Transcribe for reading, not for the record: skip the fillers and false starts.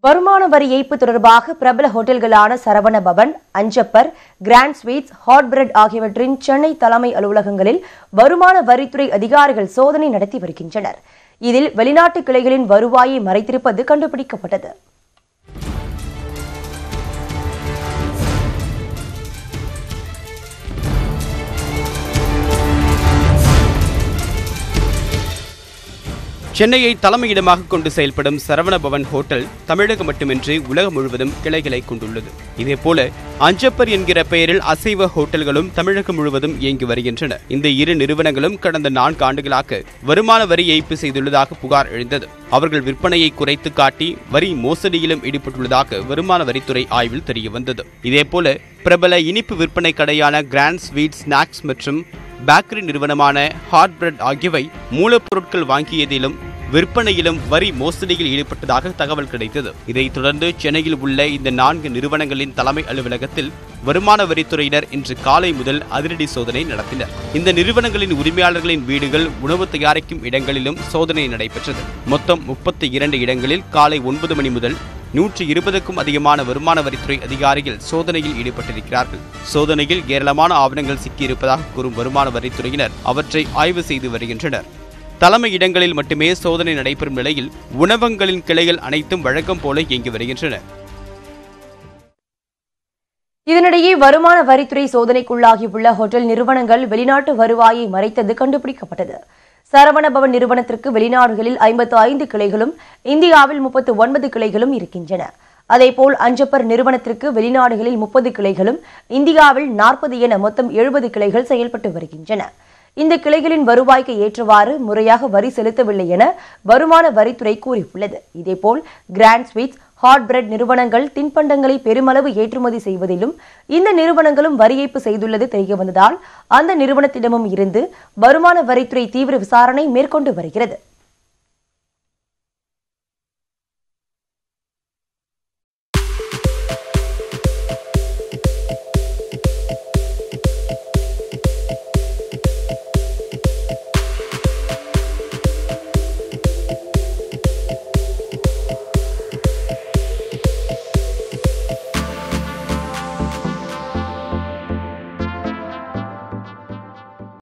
வருமான வரி ஏய்ப்பு தொடர்பாக பிரபல ஹோட்டல்களான Saravana Bhavan, Anjappar, Grand Sweets, Hot Bread ஆகியவற்றின் சென்னை தலைமை அலுவலகங்களில் வருமான வரித்துறை அதிகாரிகள் சோதனை நடத்தி வருகின்றனர். இதில் வெளிநாட்டு கிளைகளின் வருவாயை மறைத்திருப்பது கண்டுபிடிக்கப்பட்டது. சென்னையை தலைமையிடமாக கொண்டு செயல்படும் சரவண பவன் ஹோட்டல் தமிழகம் மட்டுமின்றி உலகம் முழுவதும் கிளைகளை கொண்டுள்ளது. இதேபோல அஞ்சப்பர் என்கிற பெயரில் அசைவ ஹோட்டல்களும் தமிழகம் முழுவதும் இயங்கி வருகின்றன. இந்த இரு நிறுவனங்களும் கடந்த 4 ஆண்டுகளாக வருமான வரி ஏய்ப்பு செய்துள்ளதாக புகார் எழுந்தது. அவர்கள் விற்பனையை குறைத்து காட்டி வரி மோசடியிலும் ஈடுபட்டுள்ளதாக வருமான வரித்துறை ஆய்வில் தெரியவந்தது. இதேபோல பிரபல இனிப்பு விற்பனை கடையான கிராண்ட் ஸ்வீட்ஸ், ஸ்நாக்ஸ் மற்றும் பேக்கரி நிறுவனமான ஹாட் பிரெட் ஆகியவை மூலப்பொருட்கள் வாங்கியதிலும் விற்பனையிலும் வரி மோசடியில் ஈடுபட்டதாக தகவல் கிடைத்தது. இதைத் தொடர்ந்து சென்னையில் உள்ள இந்த 4 நிறுவனங்களின் தலைமை அலுவலகத்தில் வருமான வரித்துறையினர் இன்று காலை முதல் அதிரடி சோதனை நடத்தினர். இந்த நிறுவனங்களின் உரிமையாளர்களின் வீடுகள், உணவு தயாரிக்கும் இடங்களிலும் சோதனை நடைபெற்றது. மொத்தம் 32 இடங்களில் காலை 9 மணி முதல் 120க்கும் அதிகமான வருமான வரித்துறை அதிகாரிகள் சோதனையில் ஈடுபட்டிருக்கிறார்கள். சோதனையில் ஏராளமான ஆவணங்கள் சிக்கியிருப்பதாக கூறும் வருமான வரித்துறையினர் அவற்றை ஆய்வு செய்து வருகின்றனர். தலைமை இடங்களில் மட்டுமே சோதனை நடைபெறும் நிலையில் உணவகங்களின் கிளைகள் அனைத்தும் வழக்கம் போல இயங்கி வருகின்றன. இதனிடையே வருமான வரித்துறை சோதனைக்குள்ளாகியுள்ள ஹோட்டல் நிறுவனங்கள் வெளிநாட்டு வருவாயை மறைத்தது கண்டுபிடிக்கப்பட்டது. சரவண பவன் நிறுவனத்திற்கு வெளிநாடுகளில் 55 கிளைகளும் இந்தியாவில் 39 கிளைகளும் இருக்கின்றன. அதேபோல் அஞ்சப்பர் நிறுவனத்திற்கு வெளிநாடுகளில் 30 கிளைகளும் இந்தியாவில் 40 என மொத்தம் 70 கிளைகள் செயல்பட்டு வருகின்றன. இந்த கிளைகளின் வருவாய்க்கு ஏற்றவாறு முறையாக வரி செலுத்தவில்லை என வருமான வரித்துறை கூறியுள்ளது. இதேபோல் கிராண்ட் ஸ்வீட்ஸ், ஹாட் பிரெட் நிறுவனங்கள் தின்பண்டங்களை பெருமளவு ஏற்றுமதி செய்வதிலும் இந்த நிறுவனங்களும் வரி ஏய்ப்பு செய்துள்ளது தெரியவந்ததால் அந்த நிறுவனத்திடமும் இருந்து வருமான வரித்துறை தீவிர விசாரணை மேற்கொண்டு வருகிறது.